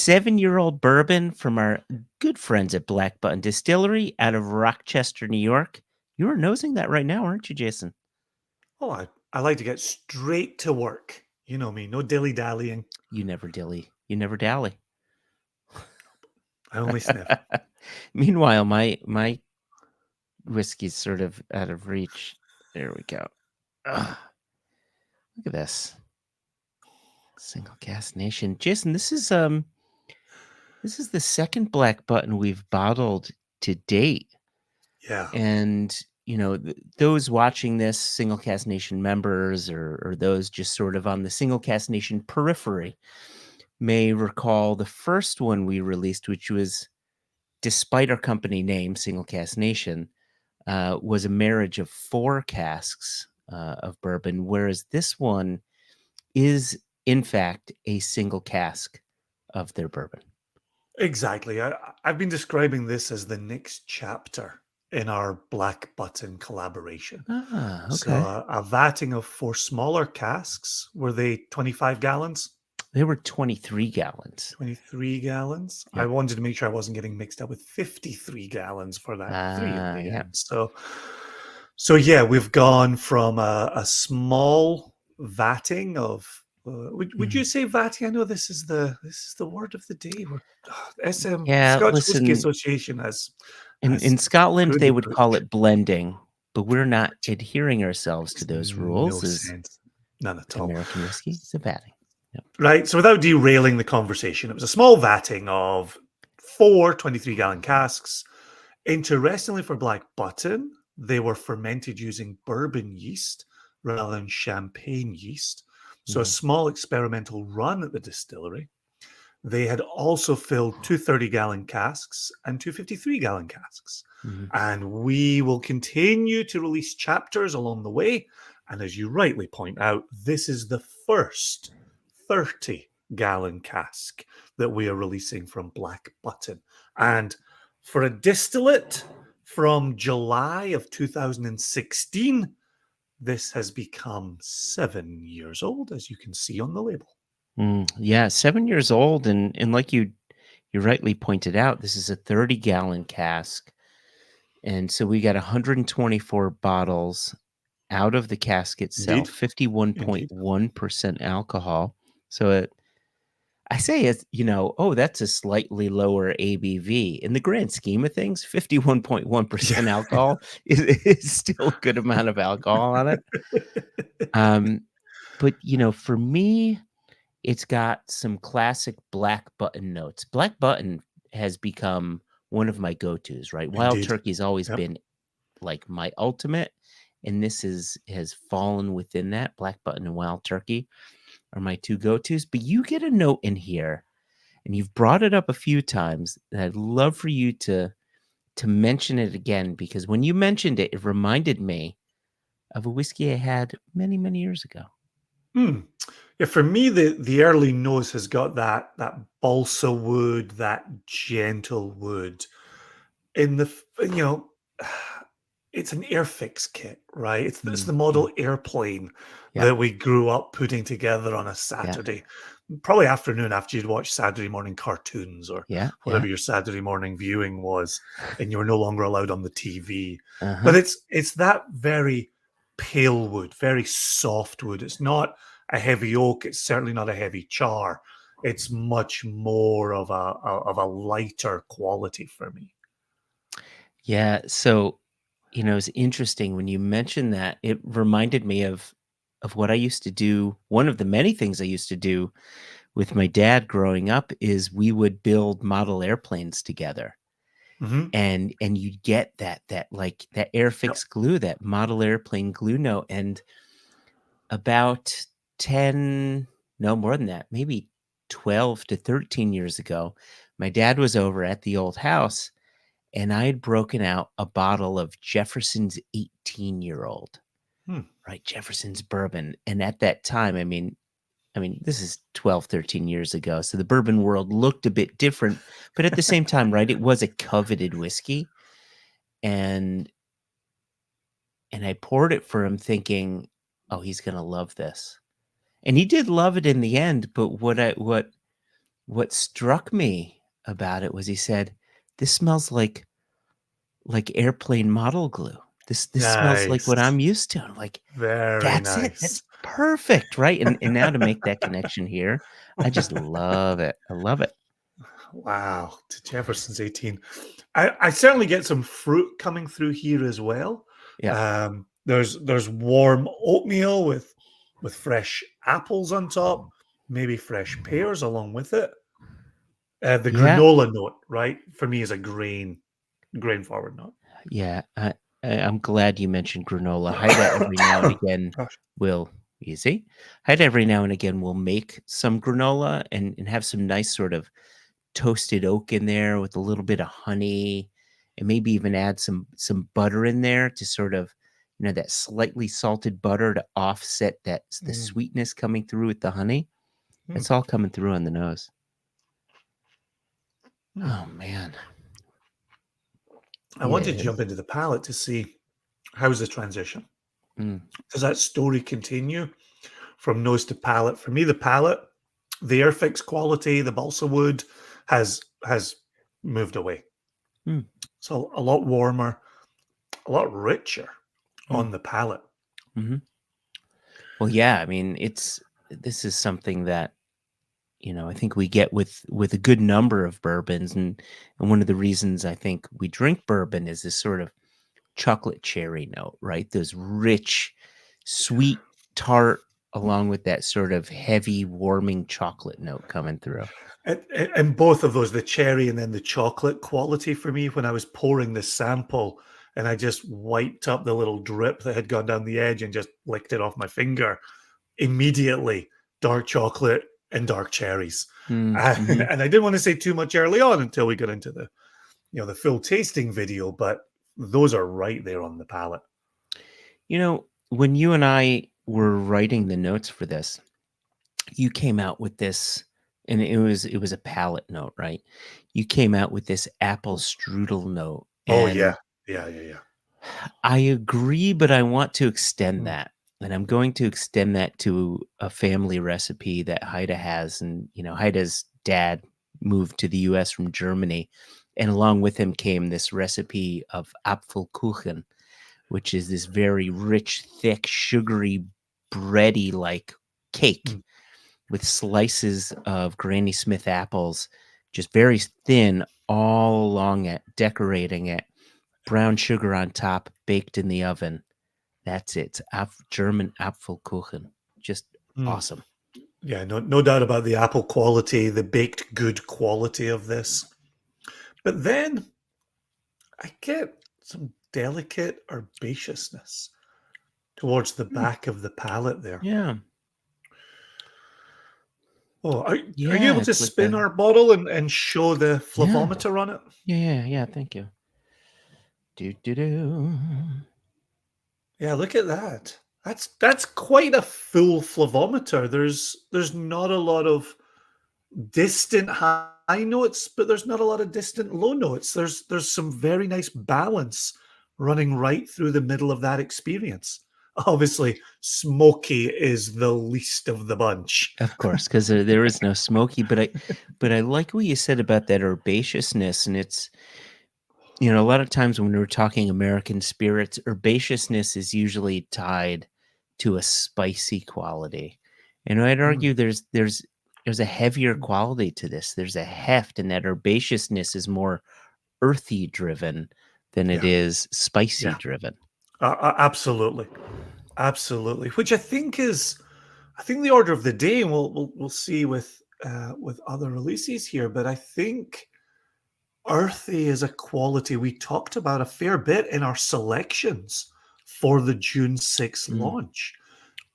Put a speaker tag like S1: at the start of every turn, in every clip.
S1: 7-year-old bourbon from our good friends at Black Button Distillery out of Rochester, New York. You are nosing that right now, aren't you, Jason?
S2: Oh, I like to get straight to work. You know me, no dilly-dallying.
S1: You never dilly. You never dally.
S2: I only sniff.
S1: Meanwhile, my whiskey's sort of out of reach. There we go. Ugh, look at this. Single Cask Nation. Jason, this is the second Black Button we've bottled to date.
S2: Yeah,
S1: And, those watching this, Single Cast Nation members or those just sort of on the Single Cast Nation periphery may recall the first one we released, which was, despite our company name, Single Cast Nation, was a marriage of 4 casks of bourbon, whereas this one is, in fact, a single cask of their bourbon.
S2: exactly. I've been describing this as the next chapter in our Black Button collaboration.
S1: Ah,
S2: So
S1: okay.
S2: a vatting of 4 smaller casks. Were they 25 gallons?
S1: They were 23 gallons.
S2: 23 gallons? I
S1: Yep.
S2: wanted to make sure I wasn't getting mixed up with 53 gallons for that 3 at the
S1: Yeah.
S2: end. So yeah, we've gone from a small vatting of would you
S1: Mhm.
S2: say vatting? I know this is the word of the day. We're SM
S1: Yeah,
S2: Scotch Whisky
S1: listen,
S2: Association has
S1: in
S2: has
S1: Scotland,
S2: screwed
S1: they
S2: the
S1: would call
S2: pooch,
S1: it blending, but we're not
S2: which
S1: adhering ourselves to
S2: makes
S1: those
S2: no
S1: rules as
S2: sense. None at all.
S1: American whiskey. It's a batting. Yep.
S2: Right. So without derailing the conversation, it was a small vatting of 4 23-gallon casks. Interestingly, for Black Button, they were fermented using bourbon yeast rather than champagne yeast. So a
S1: Mhm.
S2: small experimental run at the distillery. They had also filled two 30-gallon casks and two 53-gallon casks.
S1: Mhm.
S2: And we will continue to release chapters along the way. And as you rightly point out, this is the first 30-gallon cask that we are releasing from Black Button. And for a distillate from July of 2016, this has become 7 years old, as you can see on the label.
S1: Yeah, 7 years old, and like you rightly pointed out, this is a 30-gallon cask, and so we got 124 bottles out of the cask itself,
S2: Indeed. Indeed.
S1: 51.1% alcohol. So I say it's, oh, that's a slightly lower ABV. In the grand scheme of things,
S2: Yeah.
S1: 51.1% alcohol is still a good amount of alcohol on it. Um, but for me, it's got some classic Black Button notes. Black Button has become one of my go-tos, right? Wild
S2: Indeed.
S1: Turkey's always
S2: Yep.
S1: been like my ultimate, and this has fallen within that. Black Button and Wild Turkey are my 2 go-tos, but you get a note in here, and you've brought it up a few times, and I'd love for you to mention it again because when you mentioned it, it reminded me of a whiskey I had many, many years ago.
S2: Hmm. Yeah, for me, the early nose has got that balsa wood, that gentle wood. In the it's an Airfix kit, right? It's the
S1: Mm.
S2: model airplane
S1: Yep,
S2: that we grew up putting together on a
S1: yeah,
S2: Saturday, probably afternoon after you'd watched Saturday morning cartoons or
S1: yeah,
S2: whatever
S1: yeah.
S2: your Saturday morning viewing was, and you were no longer allowed on the TV. But
S1: Uh-huh.
S2: it's that very pale wood, very soft wood. It's not a heavy oak. It's certainly not a heavy char. It's much more of a lighter quality for me.
S1: Yeah, so, it's interesting when you mentioned that, it reminded me of what I used to do. One of the many things I used to do with my dad growing up is we would build model airplanes together.
S2: Hmm.
S1: And you'd get that
S2: Yep.
S1: Airfix glue, that model airplane glue note, and about 10, no, more than that, maybe 12 to 13 years ago, my dad was over at the old house, and I had broken out a bottle of Jefferson's 18-year-old,
S2: Hmm.
S1: right? Jefferson's bourbon. And at that time, I mean, this is 12, 13 years ago. So the bourbon world looked a bit different, but at the same time, right, it was a coveted whiskey. And I poured it for him thinking, "Oh, he's gonna love this." And he did love it in the end, but what struck me about it was he said, "This smells like airplane model glue. This smells like what
S2: Nice.
S1: I'm used to." I'm like,
S2: Very
S1: "That's it.
S2: nice.
S1: That's perfect, right?" And now to make that connection here, I just love it. I love it.
S2: Wow, to Jefferson's 18. I certainly get some fruit coming through here as well.
S1: Yeah.
S2: There's warm oatmeal with fresh apples on top, maybe fresh pears along with it. The
S1: Yeah.
S2: granola note, right, for me is a grain forward note.
S1: Yeah. I'm glad you mentioned granola. Haida every now and again
S2: Gosh.
S1: will easy. Haida every now and again will make some granola and have some nice sort of toasted oak in there with a little bit of honey and maybe even add some butter in there to sort of that slightly salted butter to offset the
S2: Mm,
S1: sweetness coming through with the honey.
S2: mm,
S1: It's all coming through on the nose.
S2: mm.
S1: Oh man.
S2: I
S1: Yeah,
S2: want to
S1: it
S2: jump
S1: is.
S2: into the palate to see how's the transition.
S1: Mm,
S2: Does that story continue from nose to palate? For me, the palate, the Airfix quality, the balsa wood has moved away.
S1: mm,
S2: So a lot warmer, a lot richer
S1: mm,
S2: on the palate.
S1: mhm. Well, yeah, I mean, this is something that I think we get with a good number of bourbons, and one of the reasons I think we drink bourbon is this sort of chocolate cherry note, right? Those rich, sweet, tart, along with that sort of heavy, warming chocolate note coming through.
S2: And both of those, the cherry and then the chocolate quality for me, when I was pouring the sample and I just wiped up the little drip that had gone down the edge and just licked it off my finger, immediately dark chocolate and dark cherries.
S1: Mm, mhm.
S2: And I didn't want to say too much early on until we got into the full tasting video, but those are right there on the palate.
S1: When you and I were writing the notes for this, you came out with this, and it was a palate note, right? You came out with this apple strudel note,
S2: Oh yeah,
S1: and
S2: yeah, yeah, yeah.
S1: I agree, but I want to extend
S2: Mm,
S1: that. And I'm going to extend that to a family recipe that Haida has. And, Haida's dad moved to the US from Germany. And along with him came this recipe of Apfelkuchen, which is this very rich, thick, sugary, bready like cake
S2: mm,
S1: with slices of Granny Smith apples, just very thin all along it, decorating it, brown sugar on top, baked in the oven. That's it. It's German Apfelkuchen. Just
S2: mm.
S1: awesome.
S2: Yeah, no doubt about the apple quality, the baked good quality of this. But then I get some delicate herbaceousness towards the
S1: Mm,
S2: back of the palate there.
S1: yeah.
S2: Oh, are you
S1: Yeah,
S2: able to
S1: it's like
S2: spin our bottle and show the
S1: yeah.
S2: flavometer on it?
S1: Yeah, yeah, yeah, thank you. Do do do.
S2: Yeah, look at that. That's quite a full flavometer. There's not a lot of distant high notes, but there's not a lot of distant low notes. There's some very nice balance running right through the middle of that experience. Obviously, smoky is the least of the bunch.
S1: Of course, because there is no smoky, but I like what you said about that herbaceousness, and it's a lot of times when we're talking American spirits, herbaceousness is usually tied to a spicy quality. And I'd
S2: Mm,
S1: argue there's a heavier quality to this. There's a heft, and that herbaceousness is more earthy driven than it
S2: yeah,
S1: is spicy
S2: yeah,
S1: driven.
S2: absolutely, absolutely. Which I think the order of the day, and we'll see with other releases here. But I think earthy is a quality we talked about a fair bit in our selections for the June 6th
S1: Mm.
S2: launch.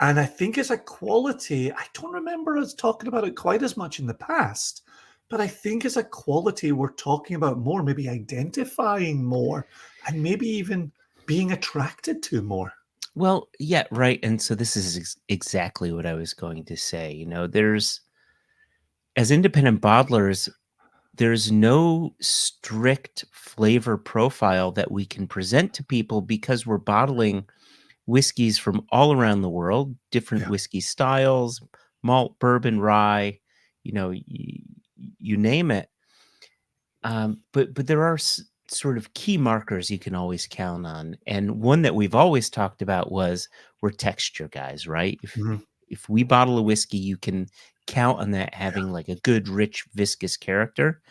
S2: And I think it's a quality, I don't remember us talking about it quite as much in the past, but I think it's a quality we're talking about more, maybe identifying more, and maybe even being attracted to more.
S1: Well, yeah, right. And so this is exactly what I was going to say. There's as independent bottlers, there's no strict flavor profile that we can present to people because we're bottling whiskeys from all around the world, different
S2: Yeah.
S1: whiskey styles, malt, bourbon, rye. You know, y- you name it. But there are sort of key markers you can always count on, and one that we've always talked about was we're texture guys, right?
S2: Mhm.
S1: If we bottle a whiskey, you can count on that having like a good, rich, viscous character.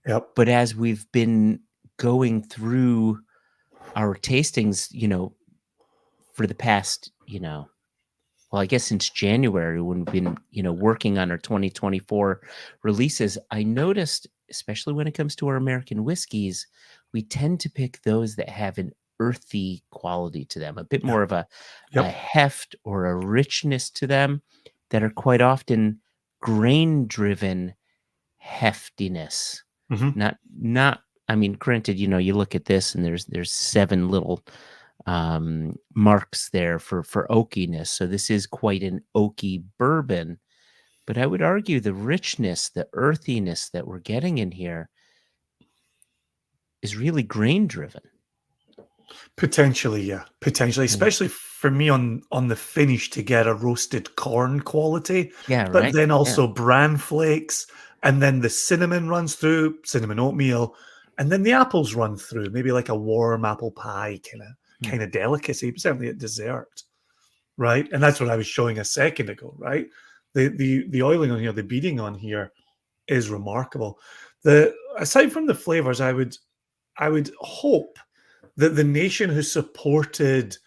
S2: Yep.
S1: But as we've been going through our tastings, for the past, well, I guess since January when we've been, working on our 2024 releases, I noticed, especially when it comes to our American whiskeys, we tend to pick those that have an earthy quality to them, a bit
S2: Yep.
S1: more of a
S2: Yep.
S1: heft or a richness to them that are quite often grain driven heftiness.
S2: Mhm.
S1: Not I mean, granted, you look at this and there's 7 little, marks there for oakiness, so this is quite an oaky bourbon, but I would argue the richness, the earthiness that we're getting in here is really grain driven.
S2: Potentially, yeah. Potentially,
S1: Yeah.
S2: especially for me on the finish to get a roasted corn quality,
S1: Yeah,
S2: but
S1: right?
S2: then
S1: Yeah.
S2: also bran flakes, and then the cinnamon runs through, cinnamon oatmeal, and then the apples run through, maybe like a warm apple pie
S1: Hmm.
S2: kind of delicacy, certainly at dessert, right? And that's what I was showing a second ago, right? The oiling on here, the beading on here is remarkable. The Aside from the flavors, I would hope that the nation who supported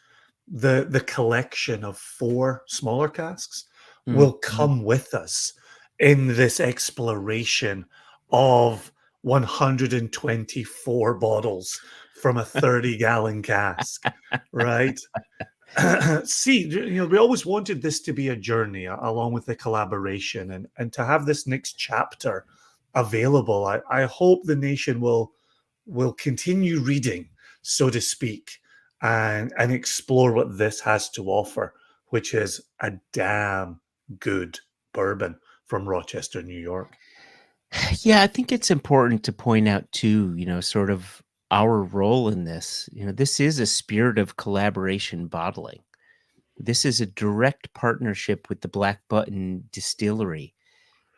S2: the collection of 4 smaller casks
S1: Mm,
S2: will
S1: mhm.
S2: come with us in this exploration of 124 bottles from a 30-gallon cask, right? See, we always wanted this to be a journey along with the collaboration, and to have this next chapter available. I hope the nation will continue reading, so to speak, and explore what this has to offer, which is a damn good bourbon from Rochester, New York.
S1: Yeah, I think it's important to point out too, sort of our role in this. This is a spirit of collaboration bottling. This is a direct partnership with the Black Button Distillery,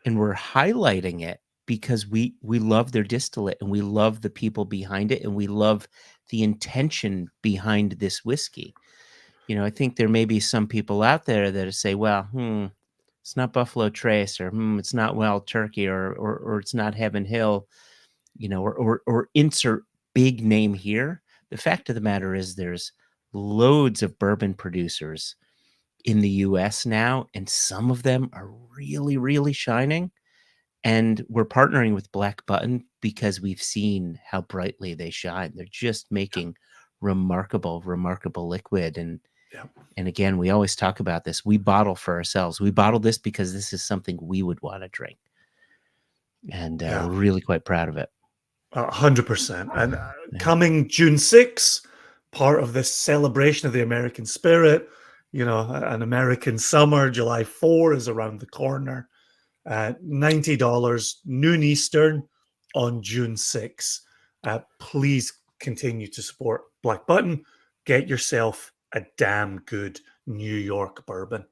S1: and we're highlighting it because we love their distillate and we love the people behind it and we love the intention behind this whiskey. I think there may be some people out there that say, well, it's not Buffalo Trace, or it's not Wild Turkey, or it's not Heaven Hill, or insert big name here. The fact of the matter is there's loads of bourbon producers in the US now, and some of them are really, really shining. And we're partnering with Black Button because we've seen how brightly they shine. They're just making remarkable, remarkable liquid.
S2: Yeah,
S1: And again, we always talk about this. We bottle for ourselves. We bottle this because this is something we would want to drink. And
S2: yeah,
S1: we're really quite proud of it.
S2: 100%. And
S1: Yeah.
S2: coming June 6th, part of this celebration of the American spirit, an American summer, July 4 is around the corner. $90 noon Eastern on June 6th. Please continue to support Black Button. Get yourself a damn good New York bourbon.